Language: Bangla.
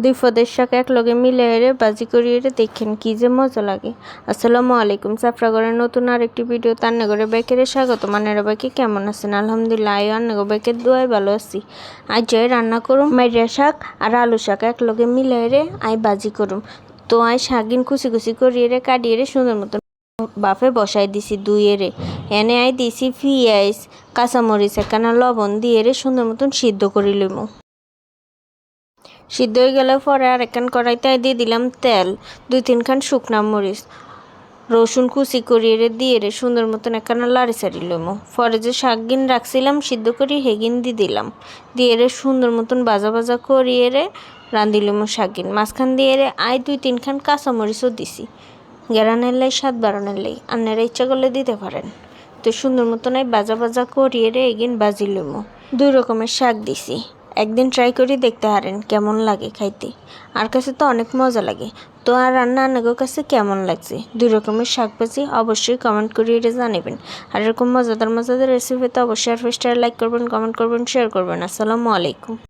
দুই পদের শাক একলগে মিলে এরে বাজি করিয়ে দেখেন কি যে মজা লাগে। আসসালামু আলাইকুম, সাফরাগরের নতুন আরেকটি ভিডিও তান্নাগরে বেকেরে স্বাগত। মানের বাকি কেমন আছেন? আলহামদুলিল্লাহ, আই আন্নাগো বেকের দোয়াই ভালো আছি। আজ যাই রান্না করুম মেরিয়া শাক আর আলু শাক একলগে মিলে এরে আই বাজি করুম। তো আই শাকিন কুচি কুচি করিয়ে কাটিয়ে সুন্দর মতন বাফে বসাই দিছি দুইয়েরে। এনে আই দিছি পিঁয়াজ কাঁচামরিচ একখানা লবণ দিয়ে সুন্দর মতন সিদ্ধ করি লইমু। সিদ্ধ হয়ে গেলে পরে আর একখান কড়াইতে দিয়ে দিলাম তেল, 2-3 খান শুকনা মরিচ, রসুন কুচি করিয়ে দিয়ে সুন্দর মতন একখানা লাড়ি সারি লইমু। পরে যে শাকগিন রাখছিলাম সিদ্ধ করি হেগিন দিয়ে দিলাম, দিয়ে সুন্দর মতন ভাজা ভাজা করিয়ে রাঁধি লইমু শাকগিন। মাঝখান দিয়ে আই 2-3 খান কাঁচামরিচও দিছি, গেরানের লাই স্বাদ বাড়ানোর লাই। আপনারা ইচ্ছা করলে দিতে পারেন। তো সুন্দর মতন ভাজা ভাজা করিয়ে এগিন বাজি লইমু। 2 রকমের শাক দিছি, একদিন ট্রাই করে দেখতে পারেন কেমন লাগে খাইতে। আর কাছে তো অনেক মজা লাগে। তো আর রান্না আপনাদের কাছে কেমন লাগছে? 2 রকমের শাক ভাজি অবশ্যই কমেন্ট করিয়ে জানাবেন। আর এরকম মজাদার রেসিপি তো অবশ্যই আর লাইক করবেন, কমেন্ট করবেন, শেয়ার করবেন। আসসালামু আলাইকুম।